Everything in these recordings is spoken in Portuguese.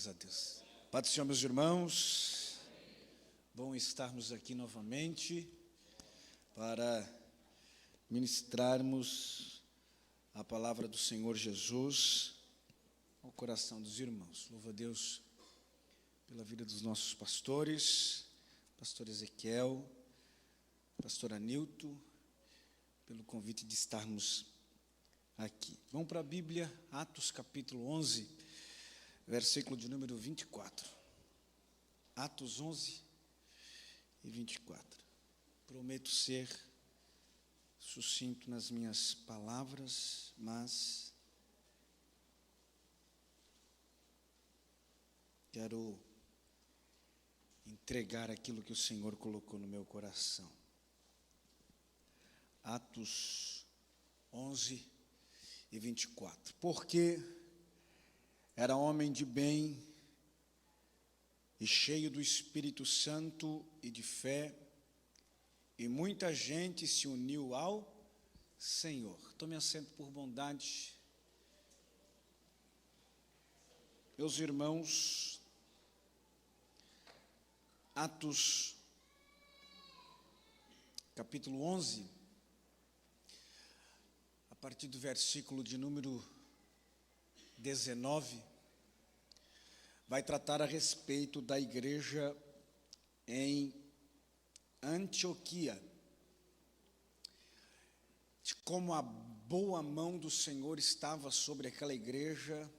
Graças a Deus. Pai do Senhor, meus irmãos, bom estarmos aqui novamente para ministrarmos a palavra do Senhor Jesus ao coração dos irmãos. Louvo a Deus pela vida dos nossos pastores, pastor Ezequiel, pastor Anilton, pelo convite de estarmos aqui. Vamos para a Bíblia, Atos capítulo 11, versículo de número 24. Atos 11 e 24. Prometo ser sucinto nas minhas palavras, mas quero entregar aquilo que o Senhor colocou no meu coração. Atos 11 e 24. Porque era homem de bem e cheio do Espírito Santo e de fé, e muita gente se uniu ao Senhor. Tome assento por bondade. Meus irmãos, Atos capítulo 11, a partir do versículo de número 19, vai tratar a respeito da igreja em Antioquia, de como a boa mão do Senhor estava sobre aquela igreja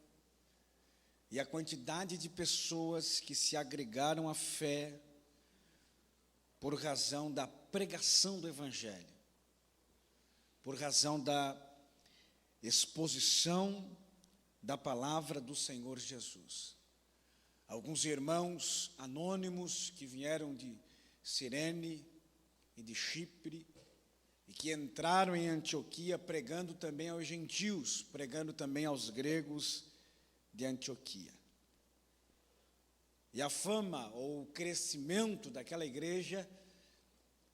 e a quantidade de pessoas que se agregaram à fé por razão da pregação do Evangelho, por razão da exposição da palavra do Senhor Jesus. Alguns irmãos anônimos que vieram de Cirene e de Chipre e que entraram em Antioquia pregando também aos gentios, pregando também aos gregos de Antioquia. E a fama ou o crescimento daquela igreja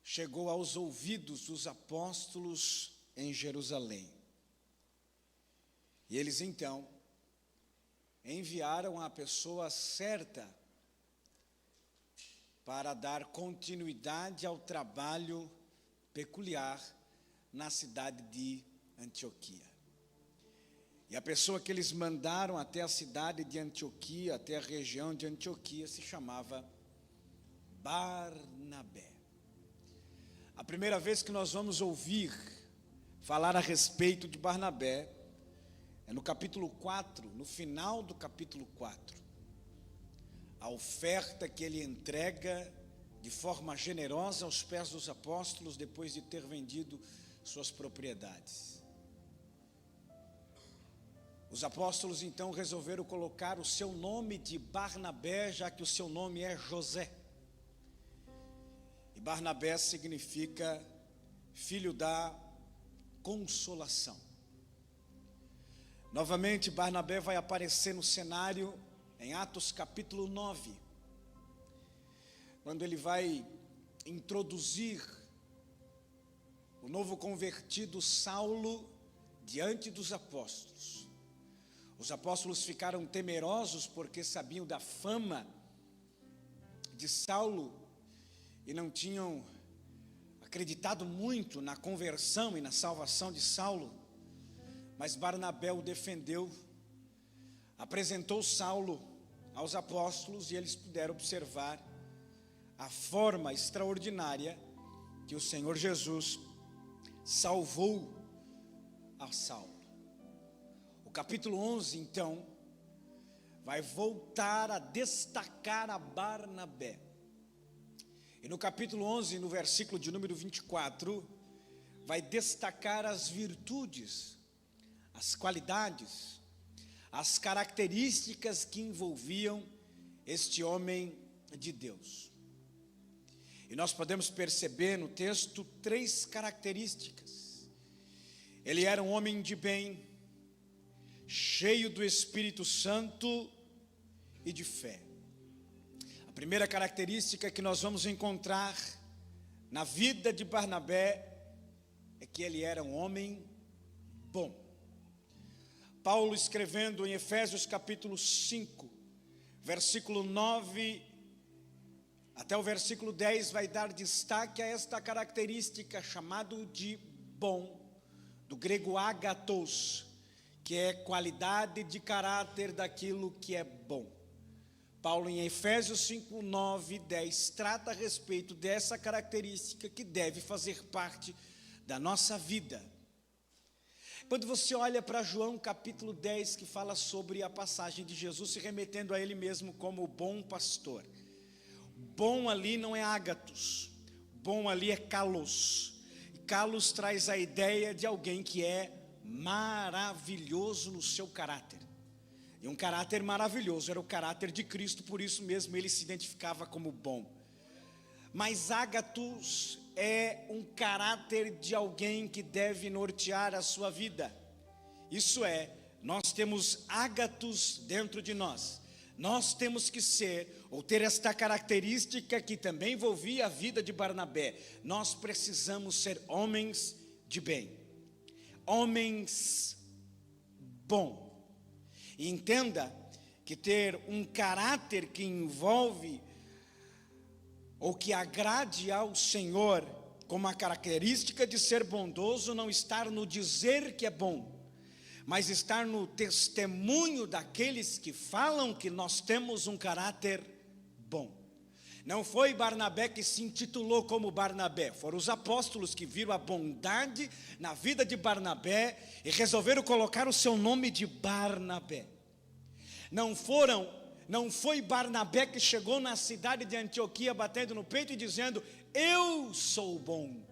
chegou aos ouvidos dos apóstolos em Jerusalém. E eles então enviaram a pessoa certa para dar continuidade ao trabalho peculiar na cidade de Antioquia. E a pessoa que eles mandaram até a cidade de Antioquia, até a região de Antioquia, se chamava Barnabé. A primeira vez que nós vamos ouvir falar a respeito de Barnabé é no capítulo 4, no final do capítulo 4. A oferta que ele entrega de forma generosa aos pés dos apóstolos depois de ter vendido suas propriedades. Os apóstolos então resolveram colocar o seu nome de Barnabé, já que o seu nome é José. E Barnabé significa filho da consolação. Novamente, Barnabé vai aparecer no cenário em Atos capítulo 9, quando ele vai introduzir o novo convertido Saulo diante dos apóstolos. Os apóstolos ficaram temerosos porque sabiam da fama de Saulo e não tinham acreditado muito na conversão e na salvação de Saulo. Mas Barnabé o defendeu, apresentou Saulo aos apóstolos e eles puderam observar a forma extraordinária que o Senhor Jesus salvou a Saulo. O capítulo 11, então, vai voltar a destacar a Barnabé. E no capítulo 11, no versículo de número 24, vai destacar as virtudes, as qualidades, as características que envolviam este homem de Deus. E nós podemos perceber no texto 3 características. Ele era um homem de bem, cheio do Espírito Santo e de fé. A primeira característica que nós vamos encontrar na vida de Barnabé é que ele era um homem bom. Paulo, escrevendo em Efésios capítulo 5, versículo 9 até o versículo 10 vai dar destaque a esta característica chamado de bom, do grego agathos, que é qualidade de caráter daquilo que é bom. Paulo em Efésios 5, 9 e 10 trata a respeito dessa característica que deve fazer parte da nossa vida. Quando você olha para João capítulo 10, que fala sobre a passagem de Jesus se remetendo a ele mesmo como o bom pastor. Bom ali não é ágatos, bom ali é kalos. E kalos traz a ideia de alguém que é maravilhoso no seu caráter. E um caráter maravilhoso era o caráter de Cristo, por isso mesmo ele se identificava como bom. Mas ágatos é um caráter de alguém que deve nortear a sua vida. Isso é, nós temos ágatos dentro de nós. Nós temos que ser, ou ter esta característica que também envolvia a vida de Barnabé. Nós precisamos ser homens de bem, homens bons. E entenda que ter um caráter que envolve ou que agrade ao Senhor, como a característica de ser bondoso, não estar no dizer que é bom, mas estar no testemunho daqueles que falam que nós temos um caráter bom. Não foi Barnabé que se intitulou como Barnabé, foram os apóstolos que viram a bondade na vida de Barnabé e resolveram colocar o seu nome de Barnabé. Não foi Barnabé que chegou na cidade de Antioquia batendo no peito e dizendo: eu sou bom.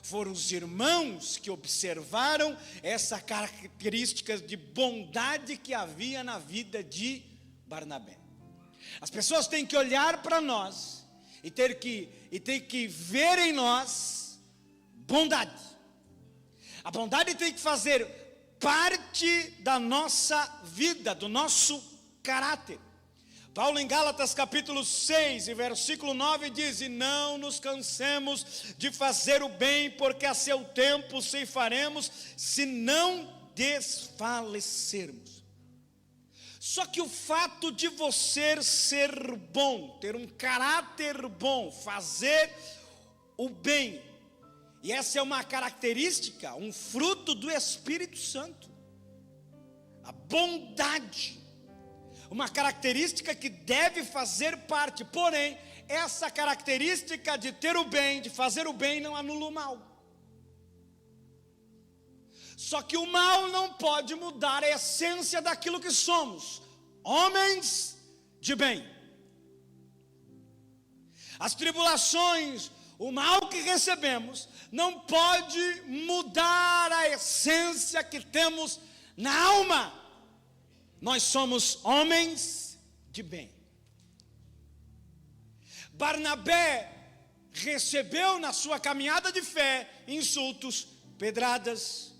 Foram os irmãos que observaram essa característica de bondade que havia na vida de Barnabé. As pessoas têm que olhar para nós e ter que ver em nós bondade. A bondade tem que fazer parte da nossa vida, do nosso caráter. Paulo em Gálatas capítulo 6 e versículo 9 diz: e não nos cansemos de fazer o bem, porque a seu tempo ceifaremos, se não desfalecermos. Só que o fato de você ser bom, ter um caráter bom, fazer o bem, e essa é uma característica, um fruto do Espírito Santo, a bondade, uma característica que deve fazer parte. Porém, essa característica de ter o bem, de fazer o bem, não anula o mal. Só que o mal não pode mudar a essência daquilo que somos, homens de bem. As tribulações, o mal que recebemos, não pode mudar a essência que temos na alma. Nós somos homens de bem. Barnabé recebeu na sua caminhada de fé insultos, pedradas.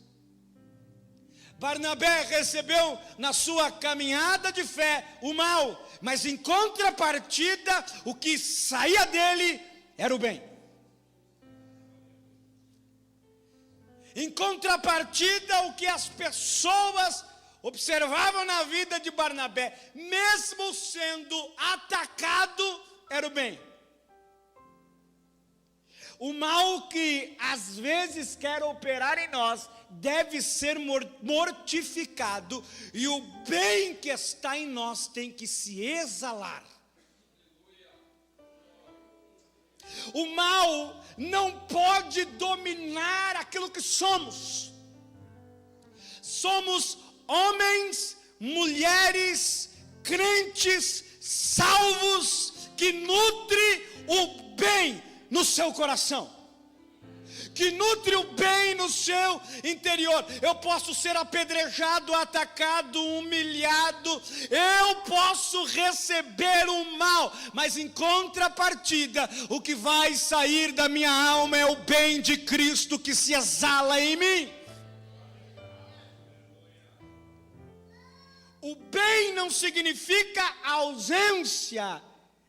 Barnabé recebeu na sua caminhada de fé o mal, mas em contrapartida, o que saía dele era o bem. Em contrapartida, o que as pessoas observavam na vida de Barnabé, mesmo sendo atacado, era o bem. O mal que às vezes quer operar em nós deve ser mortificado, e o bem que está em nós tem que se exalar. O mal não pode dominar aquilo que somos. Somos homens, mulheres, crentes, salvos, que nutre o bem no seu coração, que nutre o bem no seu interior. Eu posso ser apedrejado, atacado, humilhado, eu posso receber o mal, mas em contrapartida, o que vai sair da minha alma é o bem de Cristo que se exala em mim. O bem não significa a ausência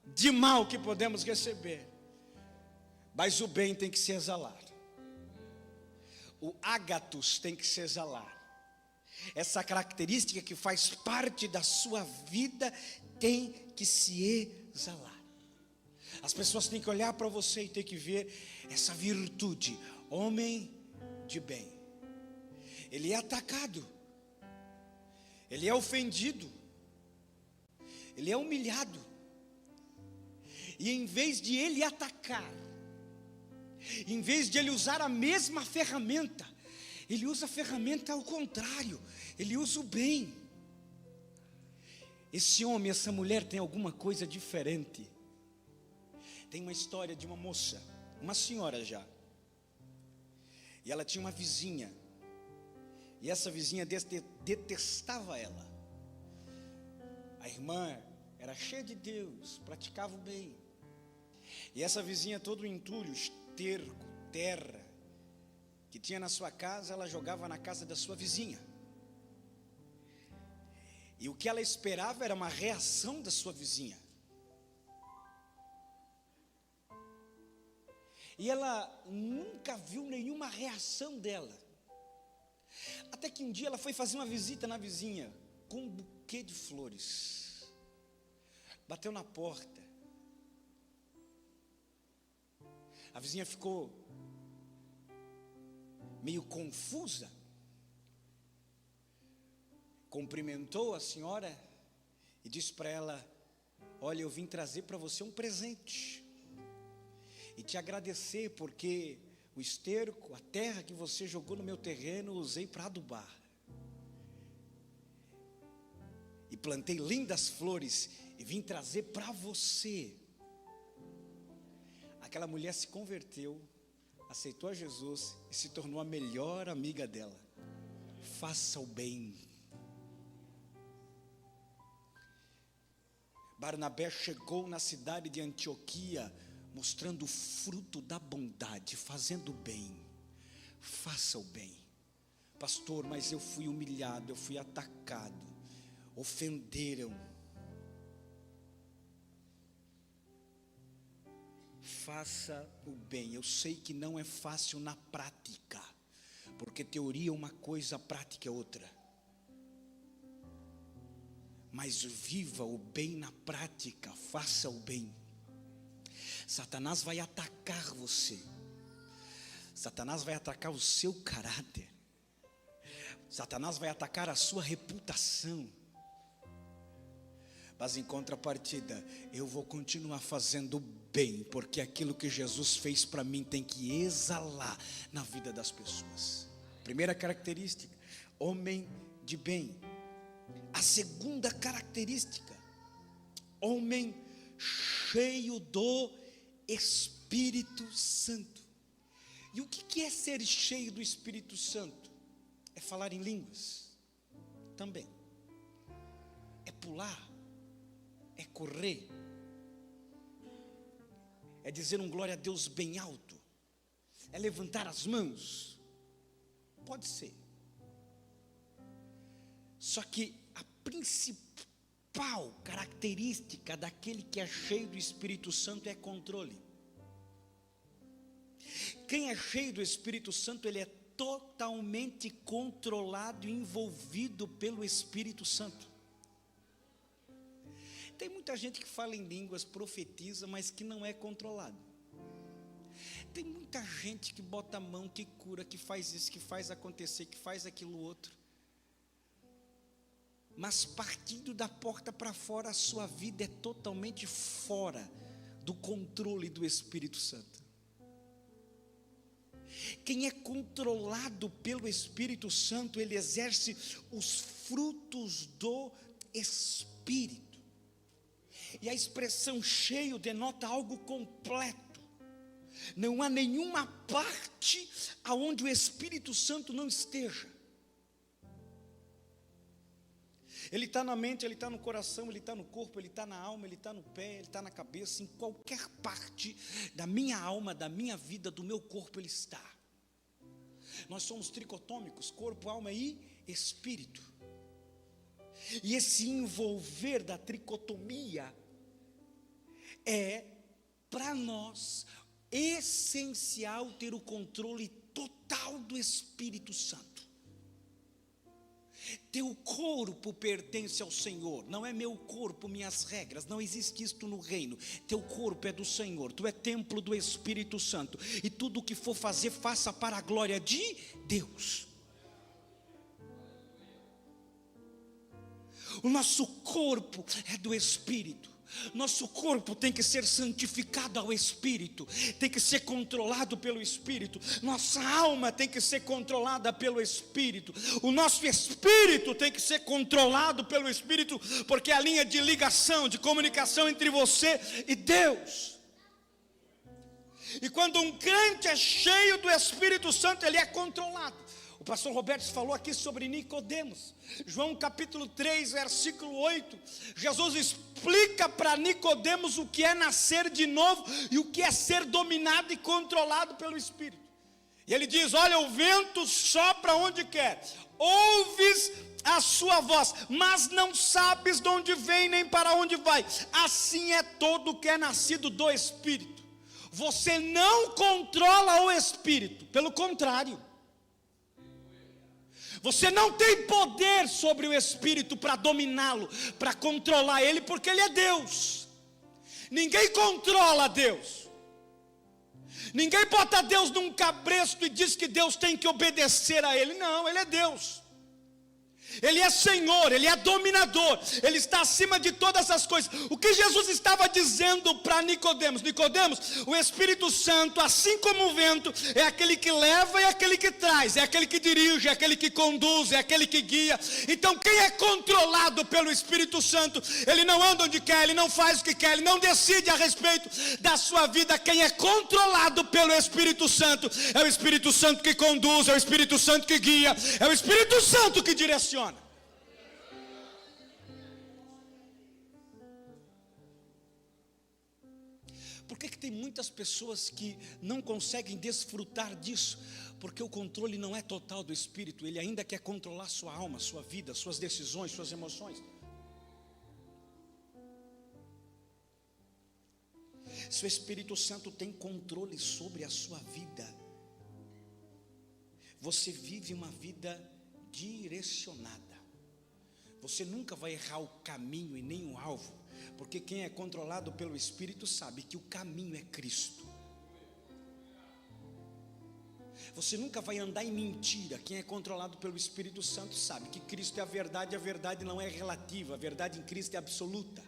de mal que podemos receber, mas o bem tem que se exalar. O ágatos tem que se exalar. essa característica que faz parte da sua vida tem que se exalar. As pessoas têm que olhar para você e ter que ver essa virtude, homem de bem. Ele é atacado, ele é ofendido, ele é humilhado, e em vez de ele atacar, em vez de ele usar a mesma ferramenta, ele usa a ferramenta ao contrário, ele usa o bem. Esse homem, essa mulher tem alguma coisa diferente. Tem uma história de uma moça, uma senhora já, e ela tinha uma vizinha, e essa vizinha detestava ela. A irmã era cheia de Deus, praticava o bem, e essa vizinha, todo o entulho, esterco, terra que tinha na sua casa, ela jogava na casa da sua vizinha, e o que ela esperava era uma reação da sua vizinha. E ela nunca viu nenhuma reação dela. Até que um dia ela foi fazer uma visita na vizinha, com um buquê de flores. Bateu na porta. A vizinha ficou meio confusa. Cumprimentou a senhora e disse para ela: olha, eu vim trazer para você um presente. E te agradecer porque o esterco, a terra que você jogou no meu terreno, eu usei para adubar. E plantei lindas flores e vim trazer para você. Aquela mulher se converteu, aceitou a Jesus e se tornou a melhor amiga dela. Faça o bem. Barnabé chegou na cidade de Antioquia, mostrando o fruto da bondade, fazendo o bem. Faça o bem. Pastor, mas eu fui humilhado, eu fui atacado, ofenderam. Faça o bem. Eu sei que não é fácil na prática, porque teoria é uma coisa, prática é outra. Mas viva o bem na prática, faça o bem. Satanás vai atacar você. Satanás vai atacar o seu caráter. Satanás vai atacar a sua reputação. Mas em contrapartida, eu vou continuar fazendo bem, porque aquilo que Jesus fez para mim tem que exalar na vida das pessoas. Primeira característica, homem de bem. A segunda característica, homem cheio do Espírito Santo. E o que é ser cheio do Espírito Santo? É falar em línguas também, é pular, é correr, é dizer um glória a Deus bem alto, é levantar as mãos. Pode ser. Só que a principal característica daquele que é cheio do Espírito Santo é controle. Quem é cheio do Espírito Santo, ele é totalmente controlado e envolvido pelo Espírito Santo. Tem muita gente que fala em línguas, profetiza, mas que não é controlado. Tem muita gente que bota a mão, que cura, que faz isso, que faz acontecer, que faz aquilo outro. Mas partindo da porta para fora, a sua vida é totalmente fora do controle do Espírito Santo. Quem é controlado pelo Espírito Santo, ele exerce os frutos do Espírito. E a expressão cheio denota algo completo. Não há nenhuma parte aonde o Espírito Santo não esteja. Ele está na mente, ele está no coração, ele está no corpo, ele está na alma, ele está no pé, ele está na cabeça. Em qualquer parte da minha alma, da minha vida, do meu corpo, ele está. Nós somos tricotômicos, corpo, alma e espírito. E esse envolver da tricotomia é, para nós, essencial ter o controle total do Espírito Santo. Teu corpo pertence ao Senhor, não é meu corpo, minhas regras, não existe isto no reino. Teu corpo é do Senhor, tu é templo do Espírito Santo, e tudo o que for fazer, faça para a glória de Deus. O nosso corpo é do Espírito. Nosso corpo tem que ser santificado ao Espírito, tem que ser controlado pelo Espírito. Nossa alma tem que ser controlada pelo Espírito. O nosso espírito tem que ser controlado pelo Espírito, porque é a linha de ligação, de comunicação entre você e Deus. E quando um crente é cheio do Espírito Santo, ele é controlado. O pastor Roberto falou aqui sobre Nicodemos. João capítulo 3, versículo 8. Jesus explica para Nicodemos o que é nascer de novo e o que é ser dominado e controlado pelo Espírito. E ele diz: olha, o vento sopra onde quer, ouves a sua voz, mas não sabes de onde vem nem para onde vai. Assim é todo o que é nascido do Espírito. Você não controla o Espírito, pelo contrário. Você não tem poder sobre o Espírito para dominá-lo, para controlar ele, porque ele é Deus. Ninguém controla Deus. Ninguém bota Deus num cabresto e diz que Deus tem que obedecer a ele. Não, ele é Deus. Ele é Senhor, Ele é dominador, Ele está acima de todas as coisas. O que Jesus estava dizendo para Nicodemos? Nicodemos, o Espírito Santo, assim como o vento, é aquele que leva e é aquele que traz, é aquele que dirige, é aquele que conduz, é aquele que guia. Então quem é controlado pelo Espírito Santo, ele não anda onde quer, ele não faz o que quer, ele não decide a respeito da sua vida. Quem é controlado pelo Espírito Santo, é o Espírito Santo que conduz, é o Espírito Santo que guia, é o Espírito Santo que direciona. Por que tem muitas pessoas que não conseguem desfrutar disso? Porque o controle não é total do Espírito. Ele ainda quer controlar sua alma, sua vida, suas decisões, suas emoções. Se o Espírito Santo tem controle sobre a sua vida, você vive uma vida direcionada. Você nunca vai errar o caminho e nem o alvo, porque quem é controlado pelo Espírito sabe que o caminho é Cristo. Você nunca vai andar em mentira. Quem é controlado pelo Espírito Santo sabe que Cristo é a verdade não é relativa, a verdade em Cristo é absoluta.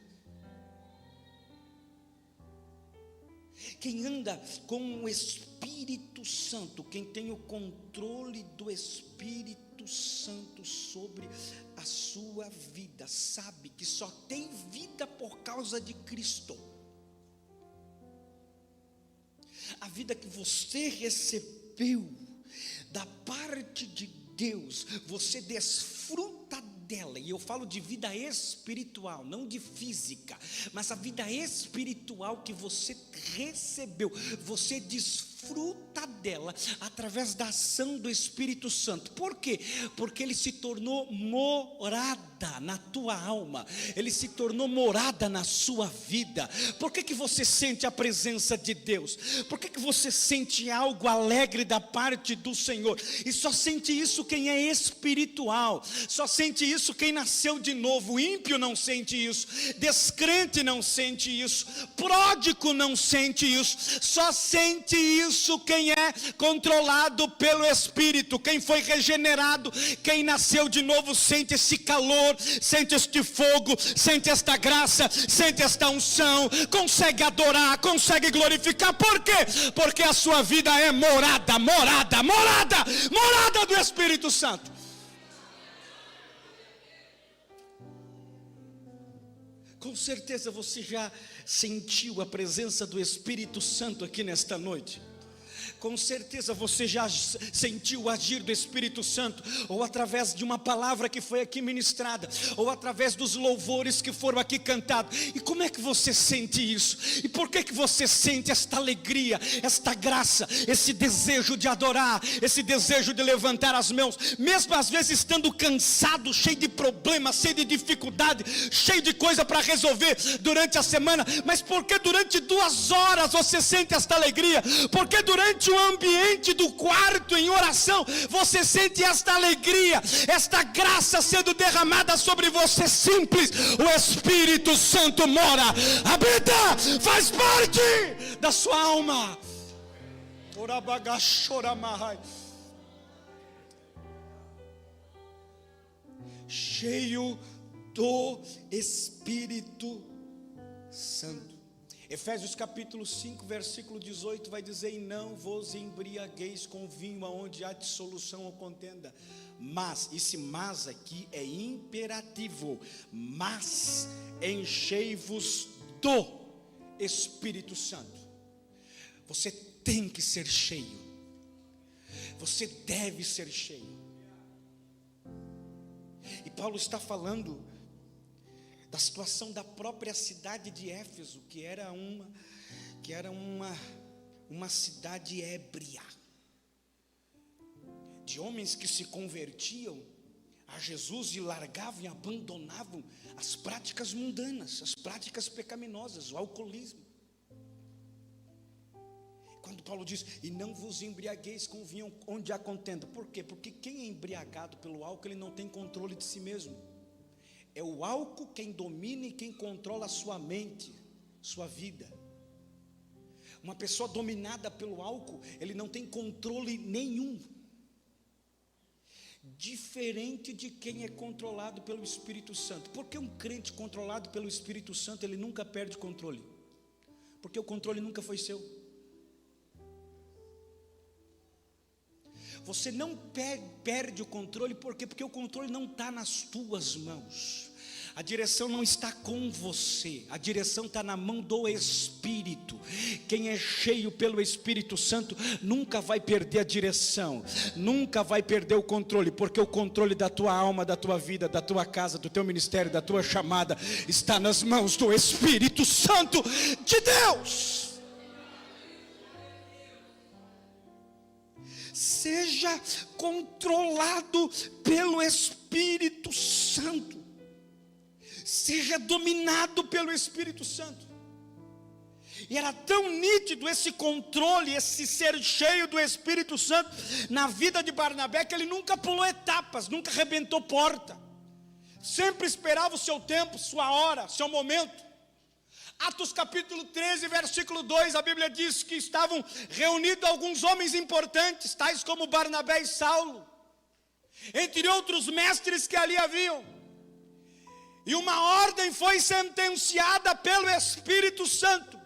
Quem anda com o Espírito Santo, quem tem o controle do Espírito Santo sobre a sua vida, sabe que só tem vida por causa de Cristo. A vida que você recebeu da parte de Deus, você desfruta dela. E eu falo de vida espiritual, não de física, mas a vida espiritual que você recebeu, você desfruta dela através da ação do Espírito Santo. Por quê? Porque ele se tornou morada na tua alma, ele se tornou morada na sua vida. Por que você sente a presença de Deus? Por que você sente algo alegre da parte do Senhor? E só sente isso quem é espiritual, só sente isso quem nasceu de novo. O ímpio não sente isso, descrente não sente isso, pródigo não sente isso. Só sente isso quem é controlado pelo Espírito, quem foi regenerado, quem nasceu de novo. Sente esse calor, sente este fogo, sente esta graça, sente esta unção, consegue adorar, consegue glorificar. Por quê? Porque a sua vida é morada do Espírito Santo. Com certeza você já sentiu a presença do Espírito Santo aqui nesta noite. Com certeza você já sentiu o agir do Espírito Santo, ou através de uma palavra que foi aqui ministrada, ou através dos louvores que foram aqui cantados. E como é que você sente isso? E por que você sente esta alegria, esta graça, esse desejo de adorar, esse desejo de levantar as mãos, mesmo às vezes estando cansado, cheio de problemas, cheio de dificuldade, cheio de coisa para resolver durante a semana? Mas por que durante 2 horas você sente esta alegria? Porque durante durante o ambiente do quarto em oração, você sente esta alegria, esta graça sendo derramada sobre você simples. O Espírito Santo mora, habita, faz parte da sua alma. Cheio do Espírito Santo. Efésios capítulo 5, versículo 18 vai dizer: e não vos embriagueis com vinho, aonde há dissolução ou contenda. Mas, esse mas aqui é imperativo. Mas enchei-vos do Espírito Santo. Você tem que ser cheio. Você deve ser cheio. E Paulo está falando da situação da própria cidade de Éfeso, que era uma cidade ébria, de homens que se convertiam a Jesus e largavam e abandonavam as práticas mundanas, as práticas pecaminosas, o alcoolismo. Quando Paulo diz: e não vos embriagueis com vinho onde há contenda. Por quê? Porque quem é embriagado pelo álcool, ele não tem controle de si mesmo. É o álcool quem domina e quem controla a sua mente, sua vida. Uma pessoa dominada pelo álcool, ele não tem controle nenhum. Diferente de quem é controlado pelo Espírito Santo. Porque um crente controlado pelo Espírito Santo, ele nunca perde controle. Porque o controle nunca foi seu. Você não perde o controle, por quê? Porque o controle não está nas tuas mãos. A direção não está com você, a direção está na mão do Espírito. Quem é cheio pelo Espírito Santo nunca vai perder a direção, nunca vai perder o controle, porque o controle da tua alma, da tua vida, da tua casa, do teu ministério, da tua chamada, está nas mãos do Espírito Santo de Deus. Seja controlado pelo Espírito Santo. Seja dominado pelo Espírito Santo. E era tão nítido esse controle, esse ser cheio do Espírito Santo na vida de Barnabé, que ele nunca pulou etapas, nunca arrebentou porta. Sempre esperava o seu tempo, sua hora, seu momento. Atos capítulo 13, versículo 2, a Bíblia diz que estavam reunidos alguns homens importantes, tais como Barnabé e Saulo, entre outros mestres que ali haviam. E uma ordem foi sentenciada pelo Espírito Santo,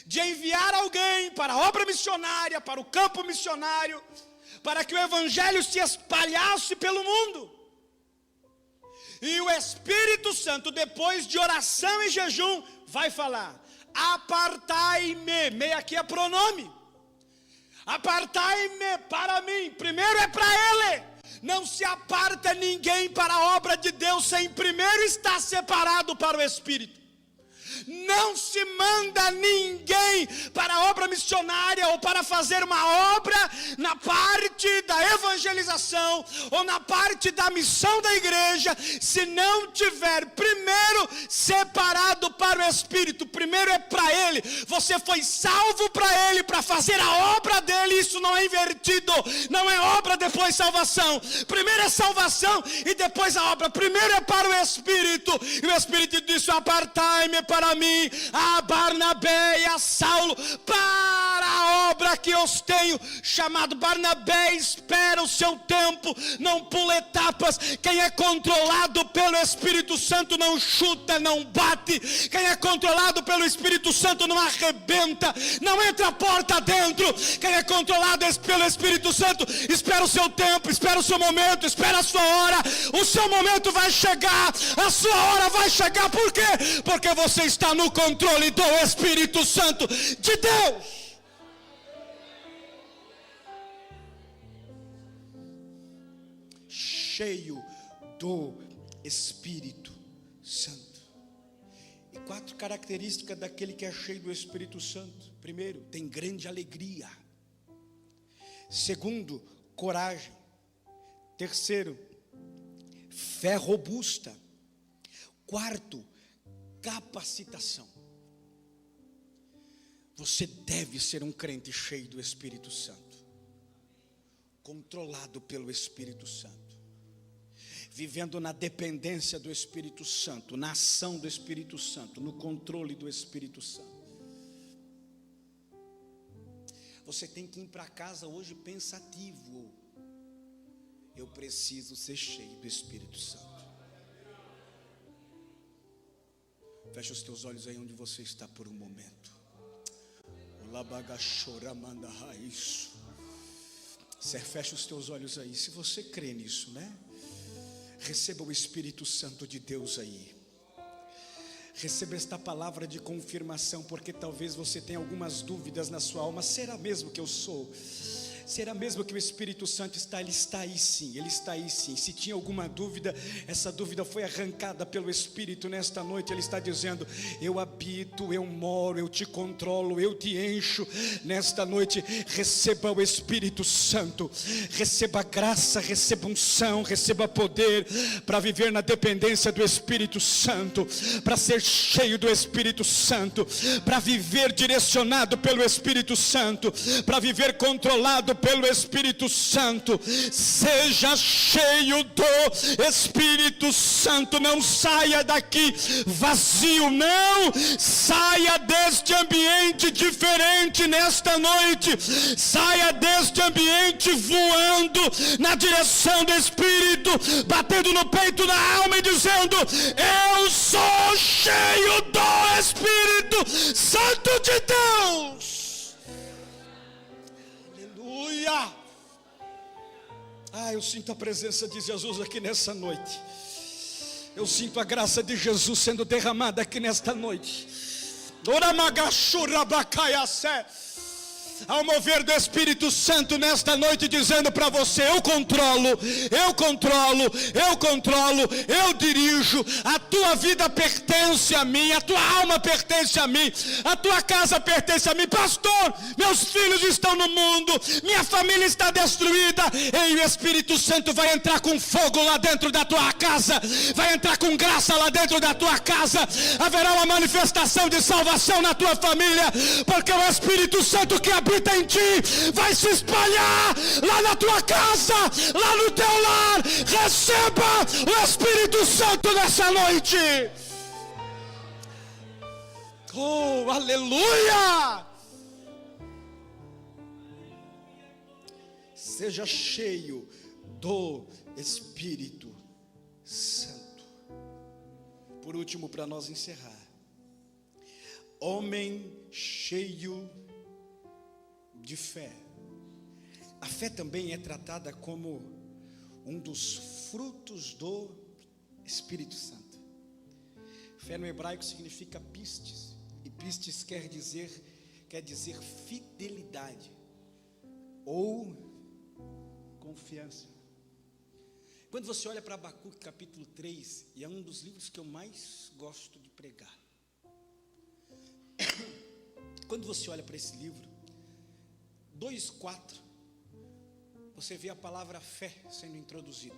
de enviar alguém para a obra missionária, para o campo missionário, para que o Evangelho se espalhasse pelo mundo. E o Espírito Santo, depois de oração e jejum, vai falar: apartai-me, me aqui é pronome, apartai-me para mim, primeiro é para Ele. Não se aparta ninguém para a obra de Deus sem primeiro estar separado para o Espírito. Não se manda ninguém para a obra missionária ou para fazer uma obra na parte da evangelização ou na parte da missão da igreja, se não tiver primeiro separado para o Espírito. Primeiro é para Ele. Você foi salvo para Ele, para fazer a obra dele. Isso não é invertido, não é obra depois salvação. Primeiro é salvação e depois a obra. Primeiro é para o Espírito. E o Espírito disse: apartai-me para mim, a Barnabé e a Saulo, para a obra que eu tenho chamado. Barnabé espera o seu tempo, não pula etapas. Quem é controlado pelo Espírito Santo não chuta, não bate. Quem é controlado pelo Espírito Santo não arrebenta, não entra a porta dentro. Quem é controlado pelo Espírito Santo espera o seu tempo, espera o seu momento, espera a sua hora. O seu momento vai chegar, a sua hora vai chegar. Por quê? Porque você está no controle do Espírito Santo de Deus. Cheio do Espírito Santo. E 4 características daquele que é cheio do Espírito Santo. Primeiro, tem grande alegria. Segundo, coragem. Terceiro, fé robusta. Quarto, capacitação. Você deve ser um crente cheio do Espírito Santo, controlado pelo Espírito Santo, vivendo na dependência do Espírito Santo, na ação do Espírito Santo, no controle do Espírito Santo. Você tem que ir para casa hoje pensativo: eu preciso ser cheio do Espírito Santo. Fecha os teus olhos aí onde você está por um momento. Isso. Fecha os teus olhos aí. Se você crê nisso, né? Receba o Espírito Santo de Deus aí. Receba esta palavra de confirmação, porque talvez você tenha algumas dúvidas na sua alma. Será mesmo que eu sou? Será mesmo que o Espírito Santo está? Ele está aí sim, Ele está aí sim. Se tinha alguma dúvida, essa dúvida foi arrancada pelo Espírito nesta noite. Ele está dizendo: eu habito, eu moro, eu te controlo, eu te encho. Nesta noite, receba o Espírito Santo, receba graça, receba unção, receba poder para viver na dependência do Espírito Santo, para ser cheio do Espírito Santo, para viver direcionado pelo Espírito Santo, para viver controlado pelo Espírito Santo. Seja cheio do Espírito Santo. Não saia daqui vazio, não saia deste ambiente diferente nesta noite. Saia deste ambiente voando na direção do Espírito, batendo no peito, na alma e dizendo: eu sou cheio do Espírito Santo de Deus. Aleluia! Eu sinto a presença de Jesus aqui nessa noite. Eu sinto a graça de Jesus sendo derramada aqui nesta noite. Ao mover do Espírito Santo nesta noite, dizendo para você: eu controlo, eu dirijo, a tua vida pertence a mim, a tua alma pertence a mim, a tua casa pertence a mim. Pastor, meus filhos estão no mundo, minha família está destruída. E o Espírito Santo vai entrar com fogo lá dentro da tua casa, vai entrar com graça lá dentro da tua casa. Haverá uma manifestação de salvação na tua família, porque o Espírito Santo que habita em ti vai se espalhar lá na tua casa, lá no teu lar. Receba o Espírito Santo nessa noite. Oh, aleluia! Seja cheio do Espírito Santo. Por último, para nós encerrar: homem cheio de fé. A fé também é tratada como um dos frutos do Espírito Santo. Fé no hebraico significa pistes, e pistes quer dizer fidelidade ou confiança. Quando você olha para Abacuque capítulo 3, e é um dos livros que eu mais gosto de pregar, quando você olha para esse livro, 2:4, você vê a palavra fé sendo introduzida.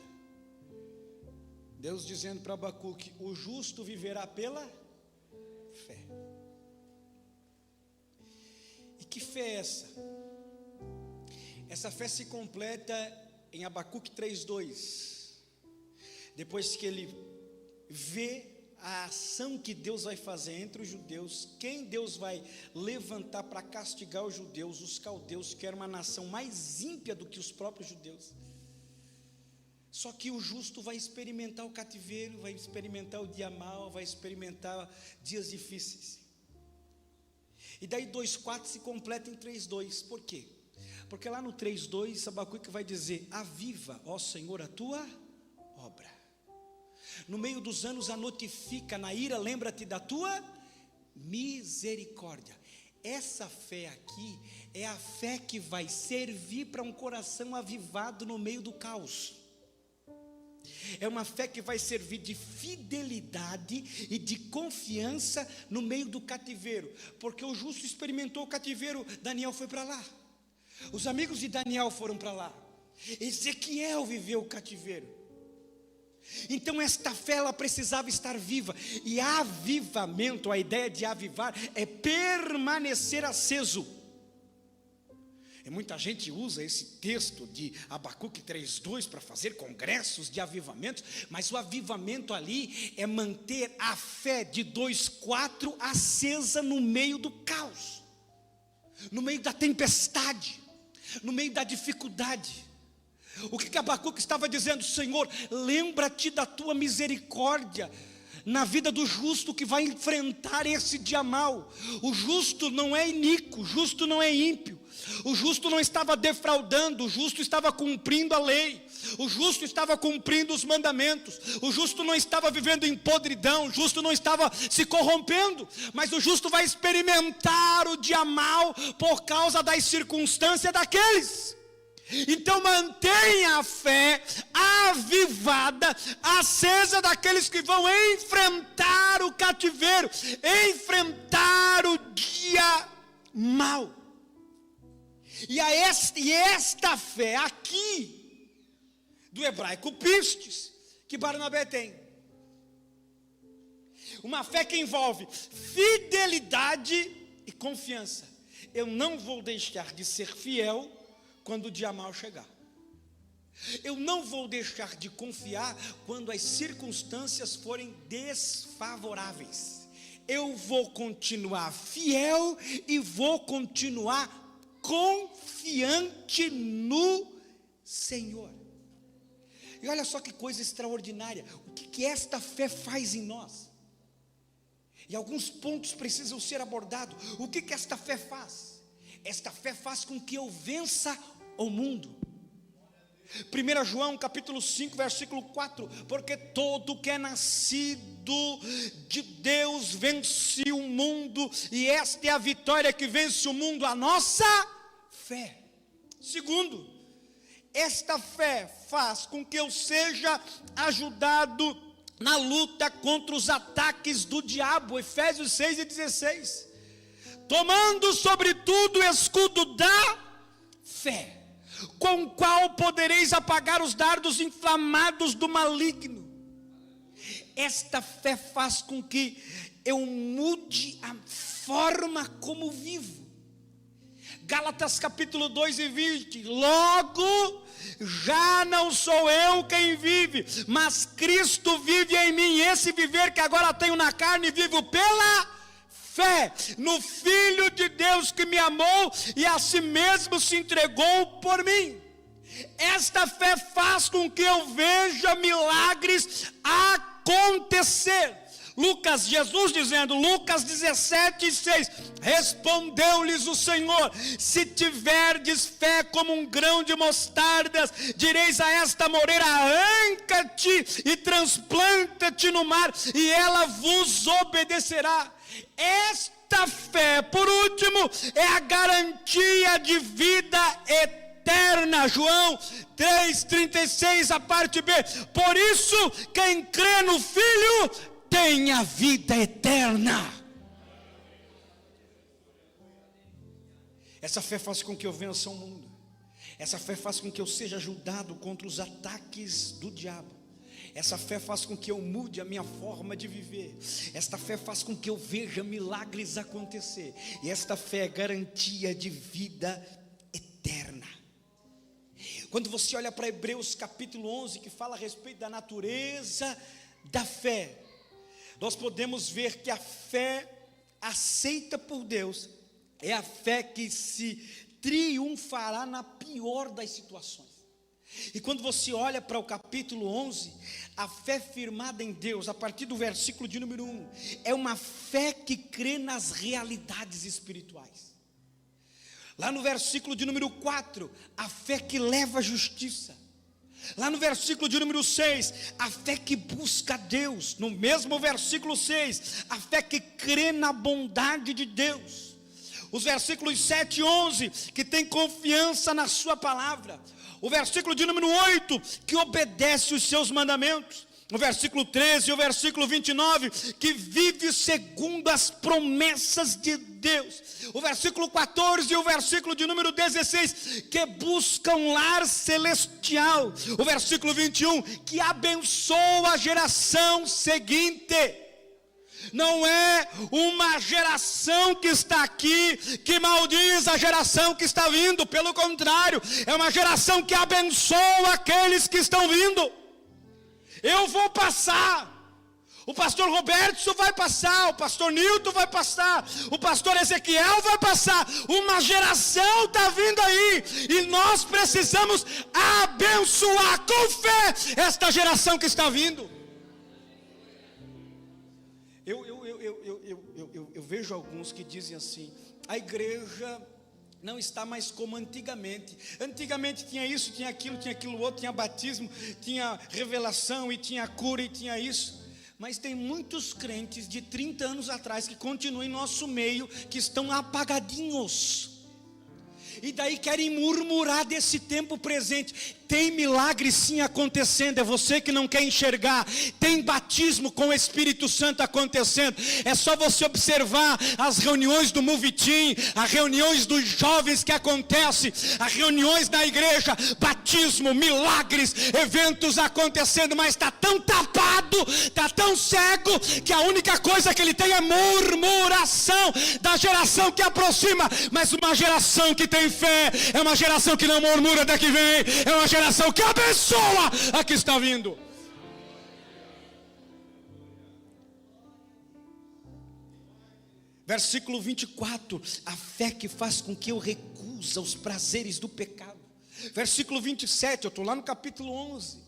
Deus dizendo para Abacuque: o justo viverá pela fé. E que fé é essa? Essa fé se completa em Abacuque 3:2. Depois que ele vê a ação que Deus vai fazer entre os judeus, quem Deus vai levantar para castigar os judeus, os caldeus, que era uma nação mais ímpia do que os próprios judeus. Só que o justo vai experimentar o cativeiro, vai experimentar o dia mau, vai experimentar dias difíceis. E daí 2:4 se completa em 3:2. Por quê? Porque lá no 3:2 Abacuque vai dizer: aviva, ó Senhor, a tua obra. No meio dos anos a notifica, na ira lembra-te da tua misericórdia. Essa fé aqui é a fé que vai servir para um coração avivado no meio do caos. É uma fé que vai servir de fidelidade e de confiança no meio do cativeiro. Porque o justo experimentou o cativeiro, Daniel foi para lá. Os amigos de Daniel foram para lá. Ezequiel viveu o cativeiro. Então esta fé, ela precisava estar viva. E avivamento, a ideia de avivar, é permanecer aceso. E muita gente usa esse texto de Abacuque 3:2 para fazer congressos de avivamentos, mas o avivamento ali é manter a fé de 2:4 acesa no meio do caos, no meio da tempestade, no meio da dificuldade. O que Abacuque estava dizendo? Senhor, lembra-te da tua misericórdia na vida do justo que vai enfrentar esse dia mau. O justo não é iníquo, o justo não é ímpio, o justo não estava defraudando, o justo estava cumprindo a lei, o justo estava cumprindo os mandamentos, o justo não estava vivendo em podridão, o justo não estava se corrompendo, mas o justo vai experimentar o dia mau por causa das circunstâncias daqueles. Então mantenha a fé avivada, acesa daqueles que vão enfrentar o cativeiro, enfrentar o dia mau. E esta fé aqui, do hebraico pistes, que Barnabé tem. Uma fé que envolve fidelidade e confiança. Eu não vou deixar de ser fiel quando o dia mau chegar. Eu não vou deixar de confiar quando as circunstâncias forem desfavoráveis. Eu vou continuar fiel e vou continuar confiante no Senhor. E olha só que coisa extraordinária. O que esta fé faz em nós? E alguns pontos precisam ser abordados. O que esta fé faz? Esta fé faz com que eu vença o mundo. 1 João capítulo 5 versículo 4, porque todo que é nascido de Deus vence o mundo, e esta é a vitória que vence o mundo, a nossa fé. Segundo, esta fé faz com que eu seja ajudado na luta contra os ataques do diabo, Efésios 6:16, tomando sobretudo o escudo da fé, com o qual podereis apagar os dardos inflamados do maligno. Esta fé faz com que eu mude a forma como vivo. Gálatas capítulo 2:20, logo já não sou eu quem vive, mas Cristo vive em mim. Esse viver que agora tenho na carne, vivo pela fé no Filho de Deus que me amou e a si mesmo se entregou por mim. Esta fé faz com que eu veja milagres acontecer. Jesus dizendo, Lucas 17:6, respondeu-lhes o Senhor, se tiverdes fé como um grão de mostardas, direis a esta moreira, arranca-te e transplanta-te no mar, e ela vos obedecerá. Esta fé, por último, é a garantia de vida eterna. João 3:36, a parte B. Por isso, quem crê no Filho tem a vida eterna. Essa fé faz com que eu vença o mundo. Essa fé faz com que eu seja ajudado contra os ataques do diabo. Essa fé faz com que eu mude a minha forma de viver. Esta fé faz com que eu veja milagres acontecer. E esta fé é garantia de vida eterna. Quando você olha para Hebreus capítulo 11, que fala a respeito da natureza da fé, nós podemos ver que a fé aceita por Deus é a fé que se triunfará na pior das situações. E quando você olha para o capítulo 11, a fé firmada em Deus, a partir do versículo de número 1, é uma fé que crê nas realidades espirituais. Lá no versículo de número 4, a fé que leva a justiça. Lá no versículo de número 6, a fé que busca Deus. No mesmo versículo 6, a fé que crê na bondade de Deus. Os versículos 7 e 11, que tem confiança na sua palavra. O versículo de número 8, que obedece os seus mandamentos. o versículo 13 e o versículo 29, que vive segundo as promessas de Deus. O versículo 14 e o versículo de número 16, que buscam lar celestial. O versículo 21, que abençoa a geração seguinte. Não é uma geração que está aqui que maldiz a geração que está vindo. Pelo contrário, é uma geração que abençoa aqueles que estão vindo. Eu vou passar, o pastor Roberto vai passar, o pastor Nilton vai passar, o pastor Ezequiel vai passar. Uma geração está vindo aí, e nós precisamos abençoar com fé esta geração que está vindo. Eu vejo alguns que dizem assim: a igreja não está mais como antigamente. Antigamente tinha isso, tinha aquilo outro, tinha batismo, tinha revelação, e tinha cura, e tinha isso. Mas tem muitos crentes de 30 anos atrás que continuam em nosso meio, que estão apagadinhos. E daí querem murmurar desse tempo presente. Tem milagre sim acontecendo, é você que não quer enxergar. Tem batismo com o Espírito Santo acontecendo. É só você observar as reuniões do Move Team, as reuniões dos jovens que acontecem, as reuniões da igreja, batismo, milagres, eventos acontecendo. Mas está tão tapado, está tão cego, que a única coisa que ele tem é murmuração da geração que aproxima. Mas uma geração que tem fé é uma geração que não murmura da que vem, é uma geração que abençoa a que está vindo. Versículo 24, a fé que faz com que eu recusa os prazeres do pecado. Versículo 27, eu estou lá no capítulo 11,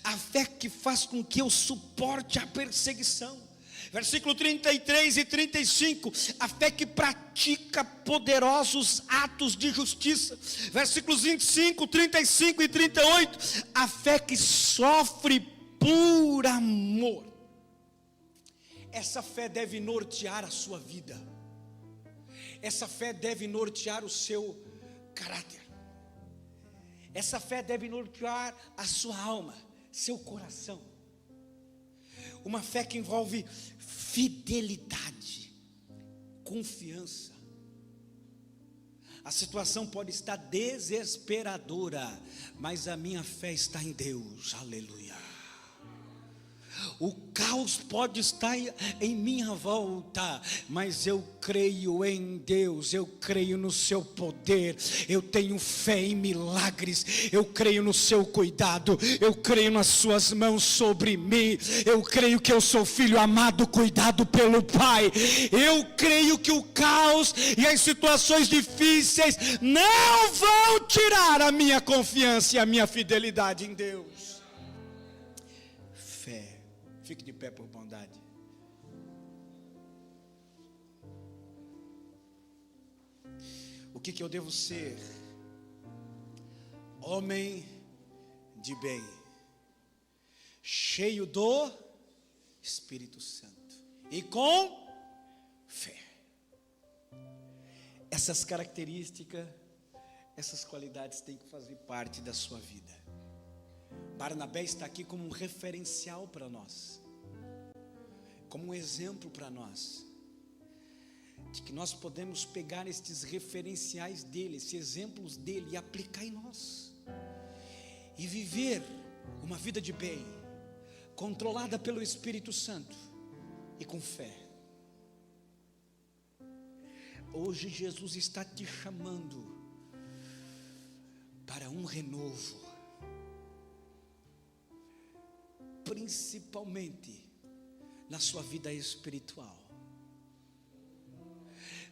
a fé que faz com que eu suporte a perseguição. Versículo 33 e 35, a fé que pratica poderosos atos de justiça. Versículos 25, 35 e 38, a fé que sofre por amor. Essa fé deve nortear a sua vida. Essa fé deve nortear o seu caráter. Essa fé deve nortear a sua alma, seu coração. Uma fé que envolve fidelidade, confiança. A situação pode estar desesperadora, mas a minha fé está em Deus. Aleluia. O caos pode estar em minha volta, mas eu creio em Deus, eu creio no seu poder, eu tenho fé em milagres, eu creio no seu cuidado, eu creio nas suas mãos sobre mim, eu creio que eu sou filho amado, cuidado pelo Pai. Eu creio que o caos e as situações difíceis não vão tirar a minha confiança e a minha fidelidade em Deus. Fé. Fique de pé por bondade. O que eu devo ser? Homem de bem, cheio do Espírito Santo e com fé. Essas características, essas qualidades têm que fazer parte da sua vida. Barnabé está aqui como um referencial para nós, como um exemplo para nós, de que nós podemos pegar estes referenciais dele, esses exemplos dele, e aplicar em nós, e viver uma vida de bem, controlada pelo Espírito Santo e com fé. Hoje Jesus está te chamando para um renovo, principalmente na sua vida espiritual,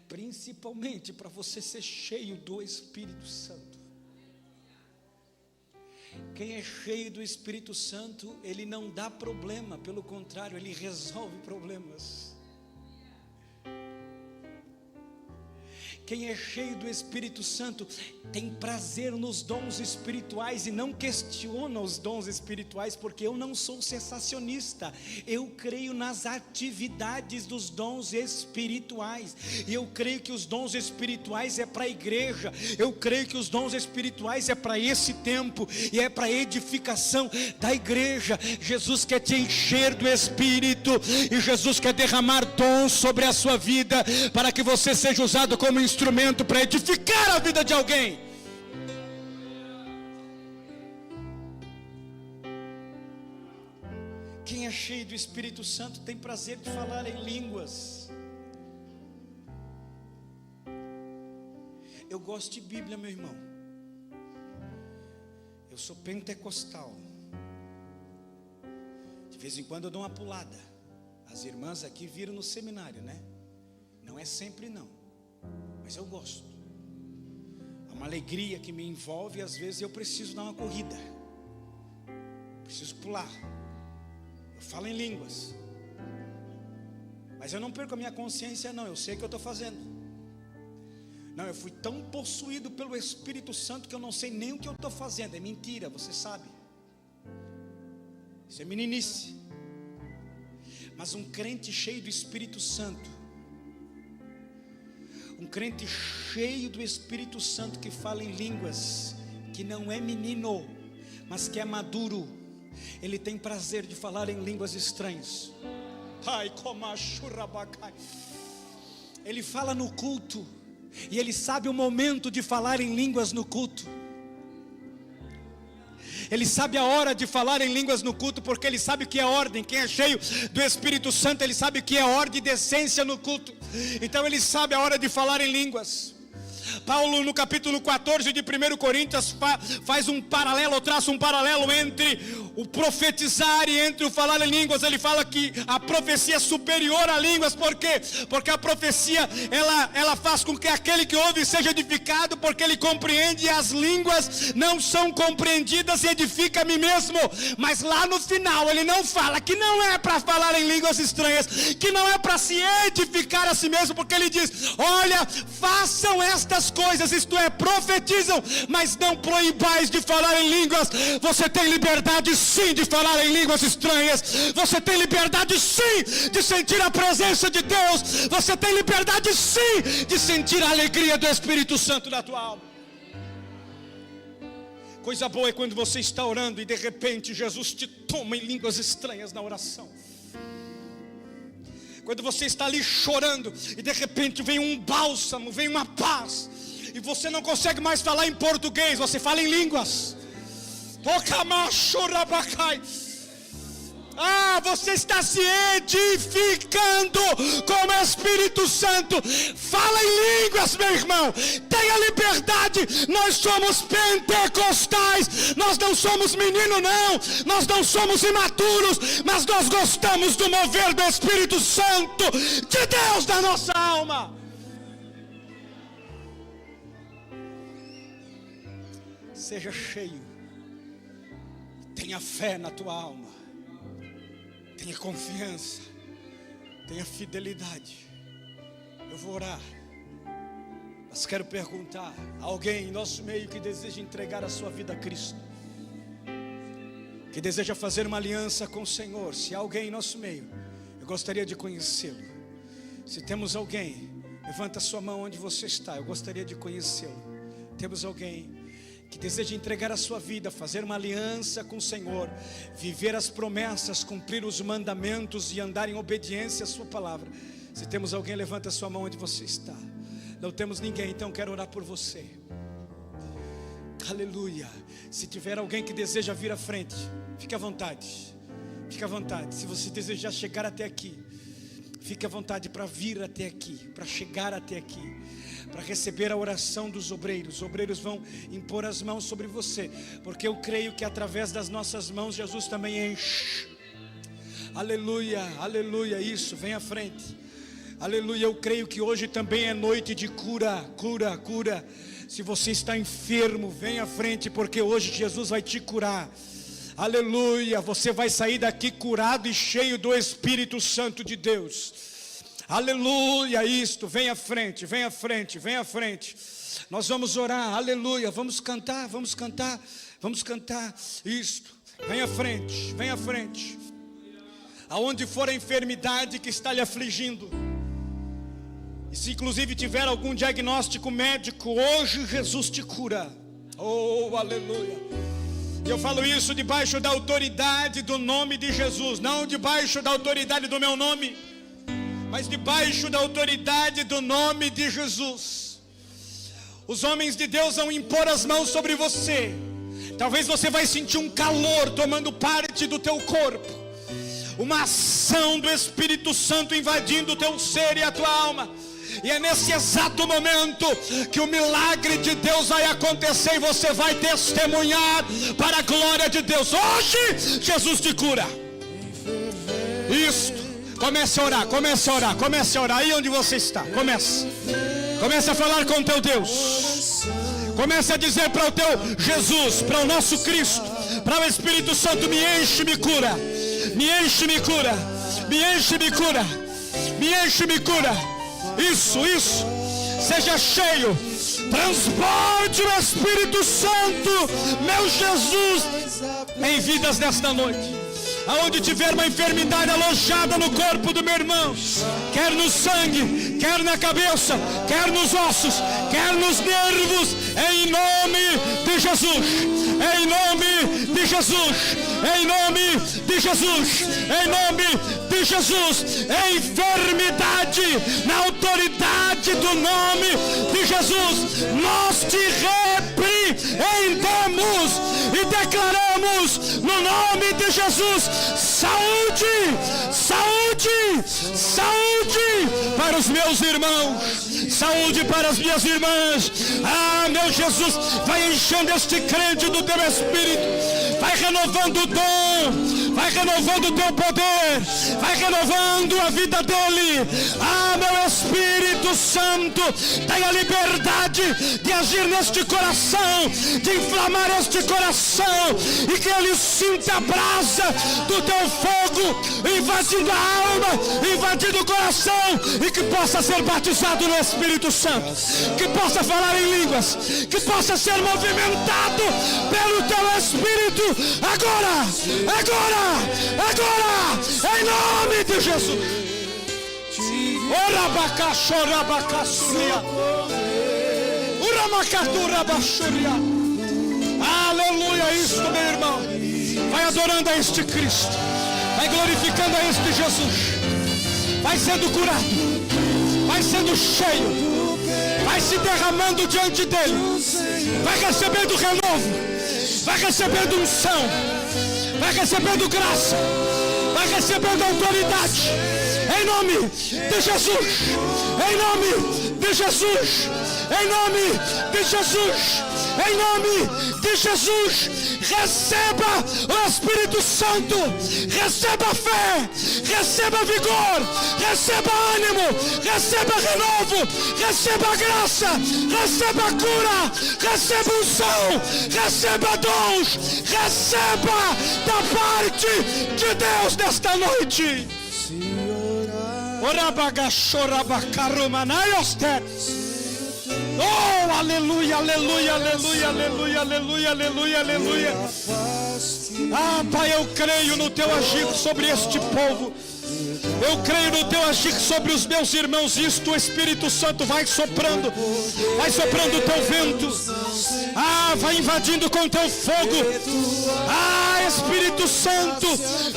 principalmente para você ser cheio do Espírito Santo. Quem é cheio do Espírito Santo, ele não dá problema, pelo contrário, ele resolve problemas. Quem é cheio do Espírito Santo tem prazer nos dons espirituais e não questiona os dons espirituais, porque eu não sou sensacionista, eu creio nas atividades dos dons espirituais, e eu creio que os dons espirituais é para a igreja, eu creio que os dons espirituais é para esse tempo, e é para a edificação da igreja. Jesus quer te encher do Espírito, e Jesus quer derramar dons sobre a sua vida, para que você seja usado como instrumento para edificar a vida de alguém. Quem é cheio do Espírito Santo tem prazer de falar em línguas. Eu gosto de Bíblia, meu irmão. Eu sou pentecostal. De vez em quando eu dou uma pulada. As irmãs aqui viram no seminário, né? Não é sempre não, mas eu gosto. Há uma alegria que me envolve, e às vezes eu preciso dar uma corrida, preciso pular. Eu falo em línguas, mas eu não perco a minha consciência não, eu sei o que eu estou fazendo. Não, eu fui tão possuído pelo Espírito Santo que eu não sei nem o que eu estou fazendo. É mentira, você sabe. Isso é meninice. Mas um crente cheio do Espírito Santo, um crente cheio do Espírito Santo que fala em línguas, que não é menino, mas que é maduro, ele tem prazer de falar em línguas estranhas. Ele fala no culto, e ele sabe o momento de falar em línguas no culto. Ele sabe a hora de falar em línguas no culto, porque ele sabe o que é ordem. Quem é cheio do Espírito Santo, ele sabe o que é ordem e decência no culto. Então ele sabe a hora de falar em línguas. Paulo, no capítulo 14 de 1 Coríntios, faz um paralelo, traça um paralelo entre o profetizar e entre o falar em línguas. Ele fala que a profecia é superior a línguas. Por quê? Porque a profecia, ela faz com que aquele que ouve seja edificado, porque ele compreende, e as línguas não são compreendidas, e edifica a mim mesmo. Mas lá no final ele não fala que não é para falar em línguas estranhas, que não é para se edificar a si mesmo, porque ele diz: olha, façam estas coisas, isto é, profetizam, mas não proibais de falar em línguas. Você tem liberdade sim de falar em línguas estranhas, você tem liberdade sim de sentir a presença de Deus, você tem liberdade sim de sentir a alegria do Espírito Santo na tua alma. Coisa boa é quando você está orando e de repente Jesus te toma em línguas estranhas na oração. Quando você está ali chorando e de repente vem um bálsamo, vem uma paz, e você não consegue mais falar em português, você fala em línguas. Você está se edificando com o Espírito Santo. Fala em línguas, meu irmão. Tenha liberdade. Nós somos pentecostais. Nós não somos menino, não. Nós não somos imaturos, mas nós gostamos do mover do Espírito Santo de Deus na nossa alma. Seja cheio. Tenha fé na tua alma. Tenha confiança. Tenha fidelidade. Eu vou orar. Mas quero perguntar: alguém em nosso meio que deseja entregar a sua vida a Cristo, que deseja fazer uma aliança com o Senhor? Se há alguém em nosso meio, eu gostaria de conhecê-lo. Se temos alguém, levanta a sua mão onde você está, eu gostaria de conhecê-lo. Temos alguém que deseja entregar a sua vida, fazer uma aliança com o Senhor, viver as promessas, cumprir os mandamentos e andar em obediência à sua palavra? Se temos alguém, levanta a sua mão onde você está. Não temos ninguém, então quero orar por você. Aleluia. Se tiver alguém que deseja vir à frente, fique à vontade. Fique à vontade. Se você desejar chegar até aqui, fique à vontade para vir até aqui, para chegar até aqui, para receber a oração dos obreiros. Os obreiros vão impor as mãos sobre você, porque eu creio que através das nossas mãos Jesus também enche. Aleluia, aleluia, isso, vem à frente. Aleluia, eu creio que hoje também é noite de cura, cura, cura. Se você está enfermo, vem à frente, porque hoje Jesus vai te curar. Aleluia, você vai sair daqui curado e cheio do Espírito Santo de Deus. Aleluia, isto, vem à frente, vem à frente, vem à frente. Nós vamos orar, aleluia, vamos cantar, vamos cantar, vamos cantar isto. Vem à frente, vem à frente. Aonde for a enfermidade que está lhe afligindo, e se inclusive tiver algum diagnóstico médico, hoje Jesus te cura. Oh, aleluia. E eu falo isso debaixo da autoridade do nome de Jesus, não debaixo da autoridade do meu nome, mas debaixo da autoridade do nome de Jesus. Os homens de Deus vão impor as mãos sobre você. Talvez você vai sentir um calor tomando parte do teu corpo, uma ação do Espírito Santo invadindo o teu ser e a tua alma. E é nesse exato momento que o milagre de Deus vai acontecer e você vai testemunhar para a glória de Deus. Hoje Jesus te cura. Isso. Comece a orar, comece a orar, comece a orar. Aí onde você está, comece a falar com o teu Deus. Comece a dizer para o teu Jesus, para o nosso Cristo, para o Espírito Santo: me enche, me cura, me enche, me cura, me enche, me cura, me enche, me cura. Isso, seja cheio, transborde o Espírito Santo, meu Jesus, em vidas nesta noite. Aonde tiver uma enfermidade alojada no corpo do meu irmão, quer no sangue, quer na cabeça, quer nos ossos, quer nos nervos, em nome de Jesus, em nome de Jesus, em nome de Jesus, em nome de Jesus. Enfermidade, na autoridade do nome de Jesus, nós te repreendemos e declaramos no nome de Jesus: saúde, saúde, saúde para os meus irmãos, saúde para as minhas irmãs. Ah, meu Jesus, vai enchendo este crente do teu Espírito, vai renovando o dom, vai renovando o teu poder, vai renovando a vida dele. Ah, meu Espírito Santo, tem a liberdade de agir neste coração, de inflamar este coração, e que ele sinta a brasa do teu fogo invadindo a alma, invadindo o coração, e que possa ser batizado no Espírito Santo, que possa falar em línguas, que possa ser movimentado pelo teu Espírito agora, agora, agora, em nome de Jesus. Aleluia, isso, meu irmão. Vai adorando a este Cristo, vai glorificando a este Jesus, vai sendo curado, vai sendo cheio, vai se derramando diante dele, vai recebendo renovo, vai recebendo unção, vai recebendo graça, vai recebendo autoridade, em nome de Jesus, em nome de Jesus, em nome de Jesus, em nome de Jesus. Receba o Espírito Santo, receba fé, receba vigor, receba ânimo, receba renovo, receba graça, receba cura, receba unção, receba dons, receba da parte de Deus nesta noite. Oh, aleluia, aleluia, aleluia, aleluia, aleluia, aleluia, aleluia. Ah, Pai, eu creio no teu agir sobre este povo. Eu creio no teu agir sobre os meus irmãos. Isto, o Espírito Santo vai soprando o teu vento. Ah, vai invadindo com o teu fogo. Ah, Espírito Santo,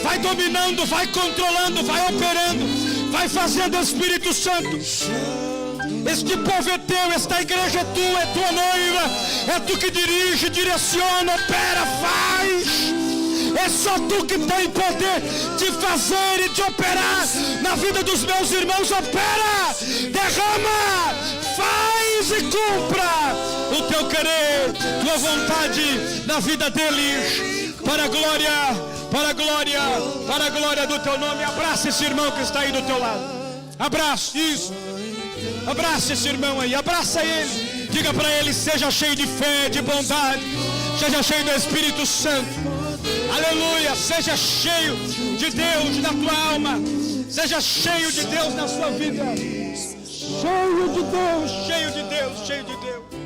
vai dominando, vai controlando, vai operando, vai fazendo, Espírito Santo. Este povo é teu, esta igreja é tua noiva, é tu que dirige, direciona, opera, faz. É só tu que tem poder de fazer e de operar na vida dos meus irmãos. Opera, derrama, faz e cumpra o teu querer, tua vontade na vida deles, para a glória, para a glória, para a glória do teu nome. Abraça esse irmão que está aí do teu lado, abraça, isso. Abraça esse irmão aí, abraça ele, diga para ele: seja cheio de fé, de bondade, seja cheio do Espírito Santo, aleluia, seja cheio de Deus na tua alma, Seja cheio de Deus na sua vida. Cheio de Deus, cheio de Deus, cheio de Deus.